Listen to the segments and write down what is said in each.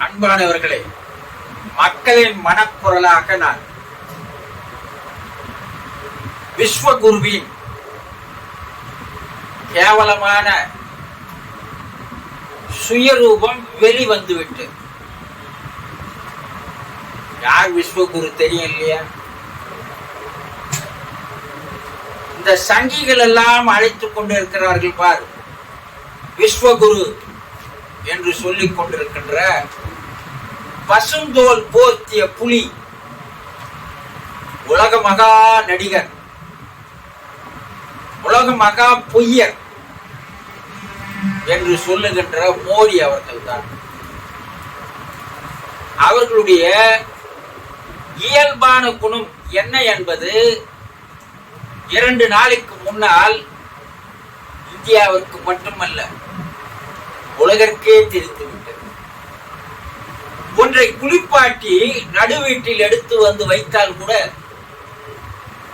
அன்பானவர்களே, மக்களின் மனக்குரலாக நான் விஸ்வகுருவின் கேவலமான சுயரூபம் வெளிவந்துவிட்டு, யார் விஸ்வகுரு தெரியும் இல்லையா? இந்த சங்கிகள் எல்லாம் அழைத்துக் கொண்டிருக்கிறார்கள் பார், விஸ்வகுரு என்று சொல்லிக் கொண்டிருக்கின்ற பசுந்தோல் போர்த்திய புலி, உலக மகா நடிகர், உலக மகா பொய்யர் என்று சொல்லுகின்ற மோடி அவர்கள் தான். அவர்களுடைய இயல்பான குணம் என்ன என்பது 2 நாளைக்கு முன்னால் இந்தியாவிற்கு மட்டுமல்ல, உலகிற்கே தெரிந்துவிட்டது. ஒன்றை குளிப்பாட்டி நடுவீட்டில் எடுத்து வந்து வைத்தால் கூட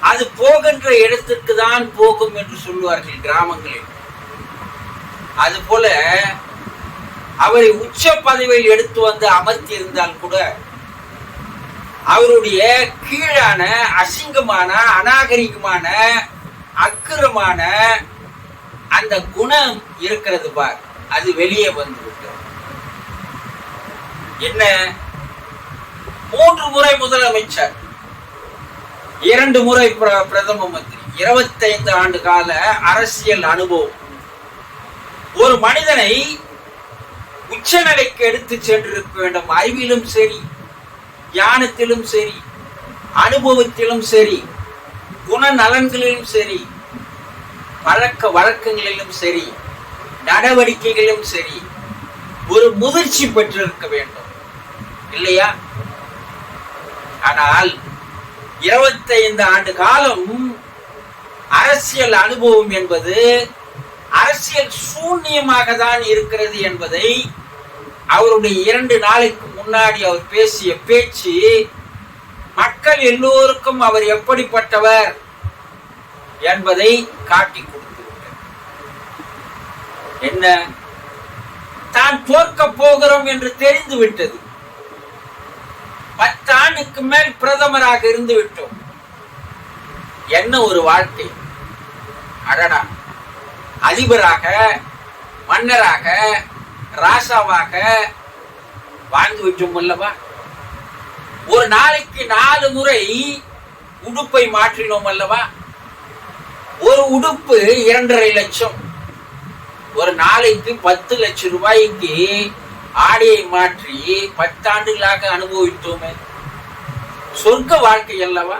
அது போகின்ற இடத்திற்கு தான் போகும் என்று சொல்லுவார்கள் கிராமங்களில். அதுபோல அவரை உச்ச பதவியில் எடுத்து வந்து அமர்த்தி இருந்தால் கூட அவருடைய கீழான அசிங்கமான, அநாகரிகமான, அக்கிரமான அந்த குணம் இருக்கிறது பார், அது வெளியே வந்துவிட்டது. என்ன, 3 முறை முதலமைச்சர், 2 முறை பிரதம மந்திரி, 25 ஆண்டு கால அரசியல் அனுபவம். ஒரு மனிதனை உச்சநிலைக்கு எடுத்து சென்றிருக்க வேண்டும். அறிவிலும் சரி, ஞானத்திலும் சரி, அனுபவத்திலும் சரி, குணநலன்களிலும் சரி, பழக்க வழக்கங்களிலும் சரி, நடவடிக்கைகளிலும் சரி, ஒரு முதிர்ச்சி பெற்றிருக்க வேண்டும் இல்லையா? ஆனால் 25 ஆண்டு காலம் அரசியல் அனுபவம் என்பது அரசியல் சூன்யமாக தான் இருக்கிறது என்பதை அவருடைய 2 நாளைக்கு முன்னாடி அவர் பேசிய பேச்சு மக்கள் எல்லோருக்கும் அவர் எப்படிப்பட்டவர் என்பதை காட்டி கொடுத்திருக்கிறார். என்ன, தான் தோற்க போகிறோம் என்று தெரிந்து விட்டது. 10 ஆண்டுக்கு மேல் பிரதமராக இருந்து விட்டோம். என்ன ஒரு வாழ்க்கை! அடடா, அதிபராக, மன்னராக, ராசாவாக வாழ்ந்து விட்டோம் அல்லவா? ஒரு நாளைக்கு 4 முறை உடுப்பை மாற்றினோம் அல்லவா? ஒரு உடுப்பு 2.5 லட்சம். ஒரு நாளைக்கு 10 லட்சம் ரூபாய்க்கு ஆடையை மாற்றி 10 ஆண்டுகளாக அனுபவித்தோமே. சொர்க்க வாழ்க்கை அல்லவா?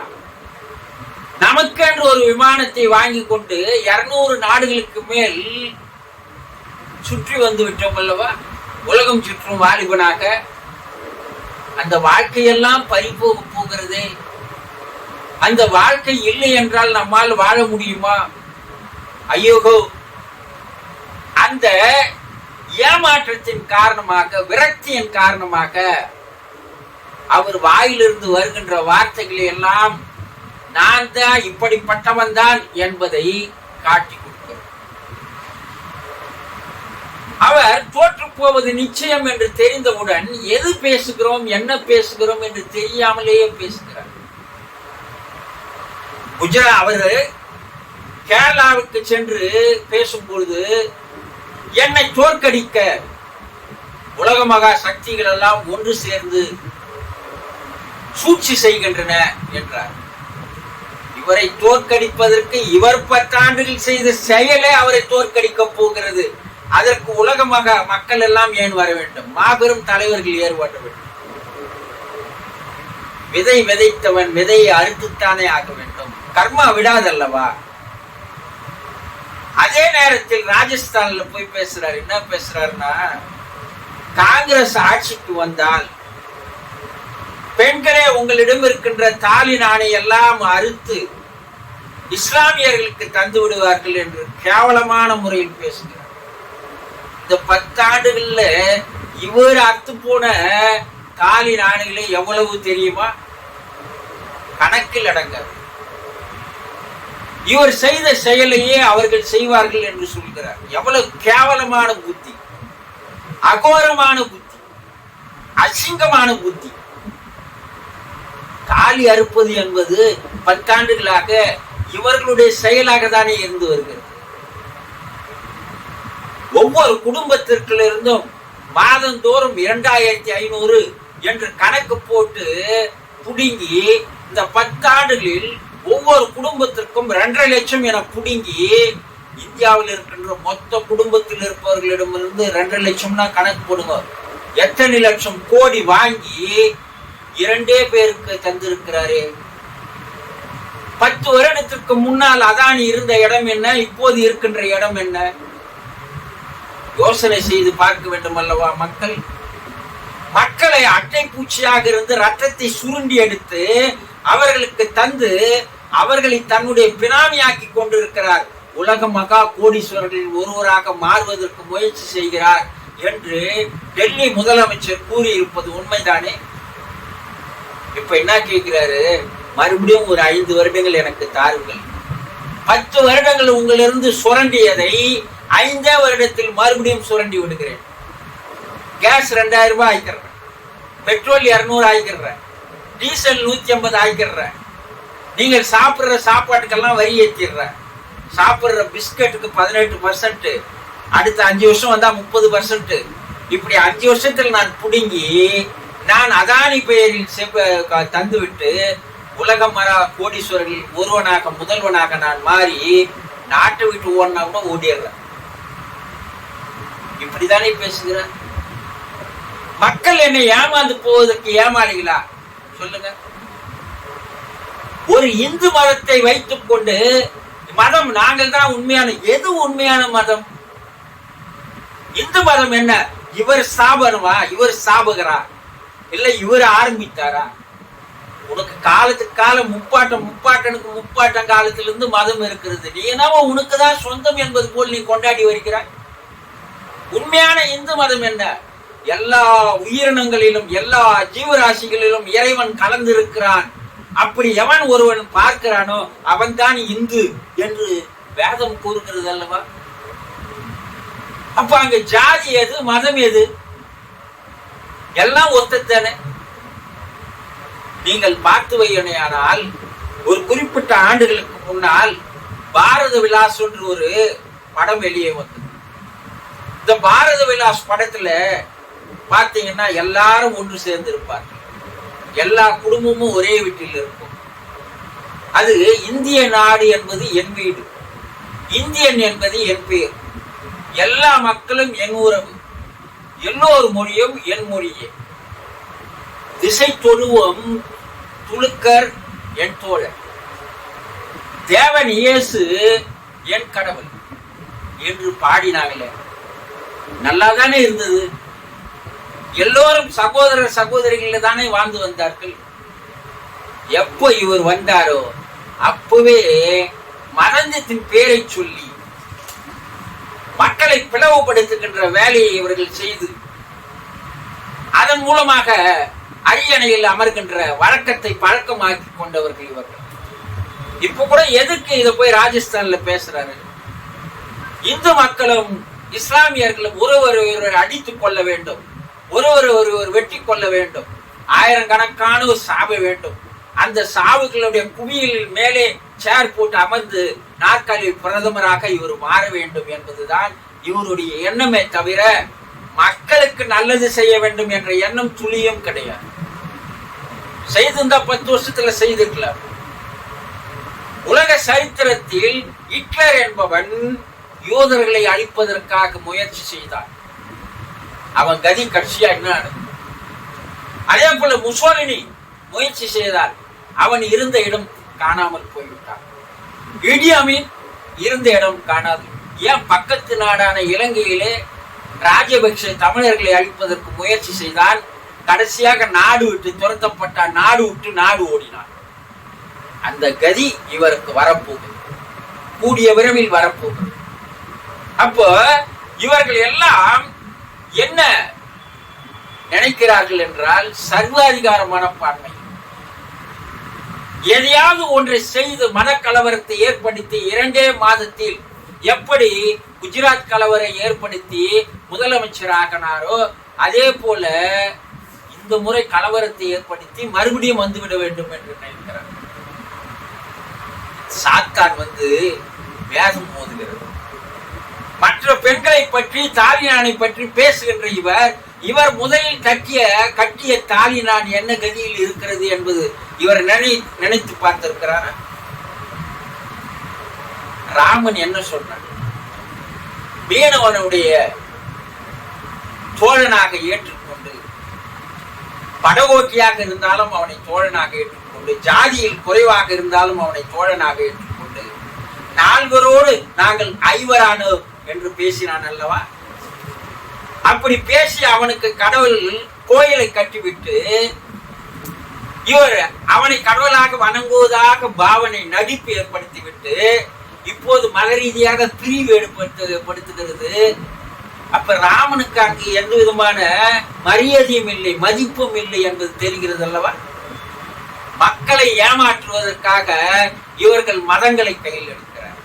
நமக்கென்று ஒரு விமானத்தை வாங்கி கொண்டு 200 நாடுகளுக்கு மேல் சுற்றி வந்து விட்டோம் அல்லவா? உலகம் சுற்றும் வாலிபனாக. அந்த வாழ்க்கையெல்லாம் பறிபோக போகிறதே. அந்த வாழ்க்கை இல்லை என்றால் நம்மால் வாழ முடியுமா? ஐயோகோ! அந்த ஏமாற்றத்தின் காரணமாக, விரக்தியின் காரணமாக அவர் வாயிலிருந்து வருகின்ற வார்த்தைகளை எல்லாம் நான் தான் இப்படிப்பட்டவன் தான் என்பதை காட்டி கொடுக்கிறார். அவர் தோற்று போவது நிச்சயம் என்று தெரிந்தவுடன் எது பேசுகிறோம், என்ன பேசுகிறோம் என்று தெரியாமலேயே பேசுகிறார். அவர் கேரளாவுக்கு சென்று பேசும்பொழுது என்னை தோற்கடிக்க உலக மகா சக்திகள் எல்லாம் ஒன்று சேர்ந்து சூழ்ச்சி செய்கின்றன என்றார். இவரை தோற்கடிப்பதற்கு இவர் 10 ஆண்டுகள் செய்த செயலே அவரை தோற்கடிக்க போகிறது. அதற்கு உலக மக்கள் எல்லாம் ஏன் வர வேண்டும்? மாபெரும் தலைவர்கள் ஏற்பட வேண்டும். விதை விதைத்தவன் விதையை அறுத்துத்தானே ஆக வேண்டும். கர்மா விடாதல்லவா? அதே நேரத்தில் ராஜஸ்தான்ல போய் பேசுறாரு. என்ன பேசுறாருன்னா, காங்கிரஸ் ஆட்சிக்கு வந்தால் பெண்களே உங்களிடம் இருக்கின்ற தாலி நாணை எல்லாம் அறுத்து இஸ்லாமியர்களுக்கு தந்து விடுவார்கள் என்று கேவலமான முறையில் பேசுகிறார். இந்த 10 ஆண்டுகள்ல இவர் அறுத்து போன தாலி நாணைகளை எவ்வளவு தெரியுமா? கணக்கில் அடங்காது. இவர் செய்த செயலையே அவர்கள் செய்வார்கள் என்று சொல்கிறார். எவ்வளவு கேவலமான புத்தி, அகோரமான புத்தி, அசிங்கமான புத்தி. தாலி அறுப்பது என்பது பத்தாண்டுகளாக இவர்களுடைய செயலாக தானே இருந்து வருகிறது. ஒவ்வொரு குடும்பத்திற்கிலிருந்தும் மாதந்தோறும் 2500 என்று கணக்கு போட்டு புடுங்கி இந்த 10 ஆண்டுகளில் ஒவ்வொரு குடும்பத்திற்கும் 2.5 லட்சம் என புடுங்கி இந்தியாவில் இருக்கின்ற மொத்த குடும்பத்தில் இருப்பவர்களிடமிருந்து 2.5 லட்சம்னா கணக்கு போடுங்க. எத்தனை லட்சம் கோடி வாங்கி 2 பேருக்கு தந்திருக்கிறாரே. 10 வருடத்திற்கு முன்னால் அதானி இருந்த இடம் என்ன, இப்போது இருக்கின்ற இடம் என்ன? யோசனை செய்து பார்க்க வேண்டும் அல்லவா மக்கள்? மக்களை அட்டை பூச்சியாக இருந்து ரத்தத்தை சுருண்டி எடுத்து அவர்களுக்கு தந்து அவர்களை தன்னுடைய பினாமியாக்கி கொண்டிருக்கிறார். உலக மகா கோடீஸ்வரர்களில் ஒருவராக மாறுவதற்கு முயற்சி செய்கிறார் என்று டெல்லி முதலமைச்சர் கூறியிருப்பது உண்மைதானே? இப்ப என்ன கேட்கிறாரு? மறுபடியும் ஒரு 5 வருடங்கள் எனக்கு தாருங்கள். 10 வருடங்கள் உங்களிருந்து சுரண்டியதை 5 வருடத்தில் மறுபடியும் சுரண்டி விடுகிறேன். கேஸ் 2000 ரூபாய் ஆய்க்கிறேன், பெட்ரோல் 200 ஆய்க்கிறேன், டீசல் 150 ஆய்க்கிறேன். நீங்கள் சாப்பிடுற சாப்பாட்டுக்கெல்லாம் வரி ஏற்றிடுற, சாப்பிடுற பிஸ்கட்டுக்கு 18%, அடுத்த 5 வருஷம் வந்தா 30%. இப்படி 5 வருஷத்தில் நான் புடுங்கி நான் அதானி பெயரில் தந்துவிட்டு உலக மரா கோடீஸ்வரர்கள் ஒருவனாக முதல்வனாக நான் மாறி நாட்டை விட்டு ஓடினா கூட ஓடிடுறேன். இப்படித்தானே பேசுகிறேன். மக்கள் என்னை ஏமாந்து போவதற்கு ஏமாளிகளா சொல்லுங்க? ஒரு இந்து மதத்தை வைத்துக் கொண்டு மதம் நாங்கள் தான் உண்மையான, எது உண்மையான மதம்? இந்து மதம் என்ன? இவர் ஸ்தாபனமா, இவர் ஸ்தாபகரா, இல்ல இவர் ஆரம்பித்தாரா? உனக்கு காலத்துக்கு காலம் முப்பாட்டனுக்கு முப்பாட்டம் காலத்திலிருந்து மதம் இருக்கிறது. நீ என்னவோ உனக்கு தான் சொந்தம் என்பது போல் நீ கொண்டாடி வருகிறாய். உண்மையான இந்து மதம் என்ன? எல்லா உயிரினங்களிலும் எல்லா ஜீவராசிகளிலும் இறைவன் கலந்திருக்கிறான். அப்படி எவன் ஒருவன் பார்க்கிறானோ அவன் தான் இந்து என்று வேதம் கூறுகிறது அல்லவா? அப்ப அங்க ஜாதி எது, மதம் எது? எல்லாம் ஒத்தத்தானே. நீங்கள் பார்த்து வையனையானால் ஒரு குறிப்பிட்ட ஆண்டுகளுக்கு முன்னால் பாரத விலாஸ் என்று ஒரு படம் வெளியே வந்தது. இந்த பாரத விலாஸ் படத்துல பாத்தீங்கன்னா எல்லாரும் ஒன்று சேர்ந்து இருப்பார்கள். எல்லா குடும்பமும் ஒரே வீட்டில் இருக்கும். அது இந்திய நாடு என்பது என் வீடு, இந்தியன் என்பது என் பெயர், எல்லா மக்களும் என் உறவு, எல்லோரு மொழியும் என் மொழியே, திசை தொழுவம் துலுக்கர் என் தோழர், தேவன் இயேசு என் கடவுள் என்று பாடினாங்களே, நல்லாதானே இருந்தது. எல்லோரும் சகோதரர் சகோதரிகள் தானே வாழ்ந்து வந்தார்கள். எப்போ இவர் வந்தாரோ அப்பவே மதத்தின் பேரை சொல்லி மக்களை பிளவுபடுத்துகின்ற வேலையை இவர்கள் செய்து அதன் மூலமாக அரியணையில் அமர்கின்ற வழக்கத்தை பழக்கமாக்கி கொண்டவர்கள் இவர்கள். இப்ப கூட எதுக்கு இதை போய் ராஜஸ்தான்ல பேசுறாரு? இந்து மக்களும் இஸ்லாமியர்களும் ஒருவர் அடித்துக் கொள்ள வேண்டும், ஒருவர் வெட்டி கொள்ள வேண்டும், ஆயிரக்கணக்கான சாப வேண்டும். அந்த சாவுகளுடைய குவியல் மேலே சேர் போட்டு அமர்ந்து நாற்காலில் பிரதமராக இவர் மாற வேண்டும் என்பதுதான் இவருடைய எண்ணமே தவிர மக்களுக்கு நல்லது செய்ய வேண்டும் என்ற எண்ணம் துளியும் கிடையாது. செய்திருந்தா 10 வருஷத்துல செய்திருக்கலாம். உலக சரித்திரத்தில் ஹிட்லர் என்பவன் யூதர்களை அழிப்பதற்காக முயற்சி செய்தான். அவன் கதி கட்சியா என்ன? அதே போல முசோலினி முயற்சி செய்தார். அவன் இருந்த இடம் காணாமல் போய்விட்டான். இடி அமீன் இருந்த இடம் காணாது. ஏன்? பக்கத்து நாடான இலங்கையிலே ராஜபக்ஷ தமிழர்களை அழிப்பதற்கு முயற்சி செய்தான். கடைசியாக நாடு விட்டு துரத்தப்பட்டான். நாடு விட்டு நாடு ஓடினான். அந்த கதி இவருக்கு வரப்போகுது, கூடிய விரைவில் வரப்போகுது. அப்போ இவர்கள் எல்லாம் என்ன நினைக்கிறார்கள் என்றால் சர்வாதிகார மனப்பான்மை. எதையாவது ஒன்றை செய்து மனக்கலவரத்தை ஏற்படுத்தி 2 மாதத்தில் எப்படி குஜராத் கலவரை ஏற்படுத்தி முதலமைச்சர் ஆகினாரோ அதே போல இந்த முறை கலவரத்தை ஏற்படுத்தி மறுபடியும் வந்துவிட வேண்டும் என்று நினைக்கிறார். சாத்தான் வேதம் மோதுகிறது. மற்ற பெண்களை பற்றி தாலினானை பற்றி பேசுகின்ற இவர் முதலில் கட்டிய தாலினான் என்ன கதியில் இருக்கிறது என்பது இவர் நினைத்து பார்த்திருக்கிறார். ராமன் என்ன சொன்னார்? மீனவனுடைய தோழனாக ஏற்றுக்கொண்டு, படகோட்டியாக இருந்தாலும் அவனை தோழனாக ஏற்றுக்கொண்டு, ஜாதியில் குறைவாக இருந்தாலும் அவனை தோழனாக ஏற்றுக்கொண்டு, நால்வரோடு நாங்கள் ஐவரானோம் என்று பேசினான் அல்லவா? அப்படி பேசி அவனுக்கு கடவுள் கோயிலை கட்டிவிட்டு இவர் அவனை கடவுளாக வணங்குவதாக பாவனை நடிப்பு ஏற்படுத்திவிட்டு இப்போது மத ரீதியாக பிரிவு ஏற்படுத்துகிறது. அப்ப ராமனுக்கு அங்கு எந்த விதமான மரியாதையும் இல்லை, மதிப்பும் இல்லை என்பது தெரிகிறது அல்லவா? மக்களை ஏமாற்றுவதற்காக இவர்கள் மதங்களை கையில் எடுக்கிறார்.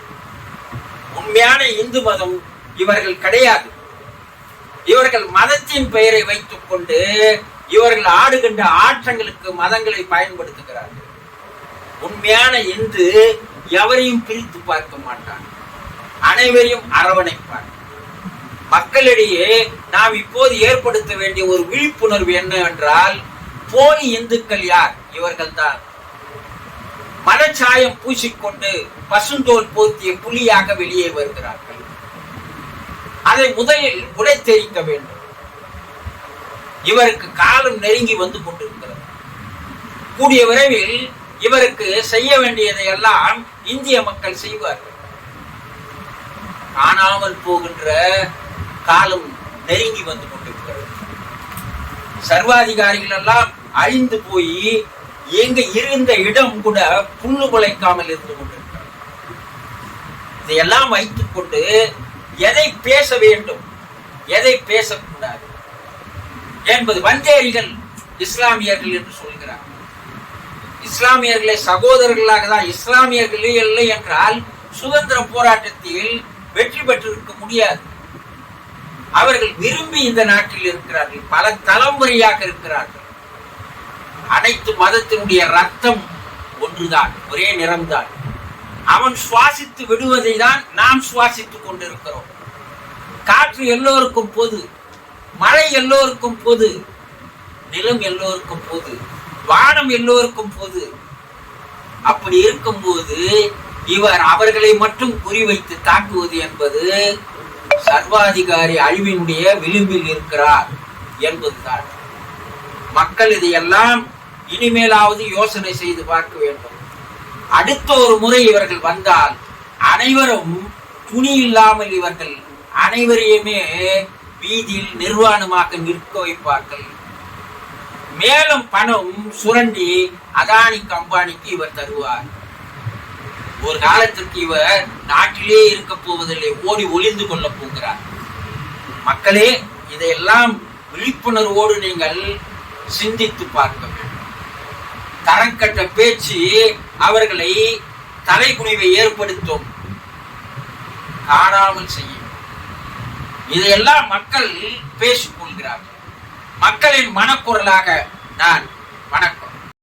உண்மையான இந்து மதம் இவர்கள் கிடையாது. இவர்கள் மதத்தின் பெயரை வைத்துக் கொண்டு இவர்கள் ஆடுகின்ற ஆற்றங்களுக்கு மதங்களை பயன்படுத்துகிறார்கள். உண்மையான இந்து எவரையும் பிரித்து பார்க்க மாட்டான், அனைவரையும் அரவணைப்பார். மக்களிடையே நாம் இப்போது ஏற்படுத்த வேண்டிய ஒரு விழிப்புணர்வு என்னவென்றால், போலி இந்துக்கள் யார்? இவர்கள் தான். மனச்சாயம் பூசிக்கொண்டு பசுந்தோல் போர்த்திய புலியாக வெளியே வருகிறார்கள். அதை முதலில் உடைத்தெரிக்க வேண்டும். இவருக்கு காலம் நெருங்கி வந்து கொண்டிருக்கிறது. கூடிய விரைவில் இவருக்கு செய்ய வேண்டியதை எல்லாம் இந்திய மக்கள் செய்வார்கள். காணாமல் போகின்ற காலம் நெருங்கி வந்து கொண்டிருக்கிறது. சர்வாதிகாரிகள் எல்லாம் அழிந்து போய் எங்க இருந்த இடம் கூட புல்லு முளைக்காமல் இருந்து கொண்டிருக்கிறது. இதையெல்லாம் வைத்துக் கொண்டு எதை பேச வேண்டும், எதை பேசக்கூடாது என்பது வந்தேரிகள் இஸ்லாமியர்கள் என்று சொல்கிறார். இஸ்லாமியர்களை சகோதரர்களாக தான். இஸ்லாமியர்கள் இல்லை என்றால் சுதந்திர போராட்டத்தில் வெற்றி பெற்றிருக்க முடியாது. அவர்கள் விரும்பி இந்த நாட்டில் இருக்கிறார்கள், பல தலைமுறையாக இருக்கிறார்கள். அனைத்து மதத்தினுடைய ரத்தம் ஒன்றுதான், ஒரே நிறம்தான். அவன் சுவாசித்து விடுவதை தான் நாம் சுவாசித்துக் கொண்டிருக்கிறோம். காற்று எல்லோருக்கும் பொது, மழை எல்லோருக்கும் பொது, நிலம் எல்லோருக்கும் பொது, வானம் எல்லோருக்கும் பொது. அப்படி இருக்கும்போது இவர் அவர்களை மட்டும் குறிவைத்து தாக்குவது என்பது சர்வாதிகாரி அழிவினுடைய விளிம்பில் இருக்கிறார் என்பதுதான். மக்கள் இதையெல்லாம் இனிமேலாவது யோசனை செய்து பார்க்க வேண்டும். அடுத்த ஒரு முறை இவர்கள் வந்தால் அனைவரும் துணி இல்லாமல் இவர்கள் அனைவரையுமே வீதியில் நிர்வாணமாக நிற்க வைப்பார்கள். மேலும் பணம் சுரண்டி அதானிக்கு அம்பானிக்கு இவர் தருவார். ஒரு காலத்திற்கு இவர் நாட்டிலே இருக்க போவதில்லை, ஓடி ஒளிந்து கொள்ள போகிறார். மக்களே, இதையெல்லாம் விழிப்புணர்வோடு நீங்கள் சிந்தித்து பார்க்க வேண்டும். தரங்கட்ட பேச்சு அவர்களை தலைகுனிவை ஏற்படுத்தும், காணாமல் செய்யும். இதையெல்லாம் மக்கள் பேசிக் கொள்கிறார்கள். மக்களின் மனக்குரலாக நான் வணக்கம்.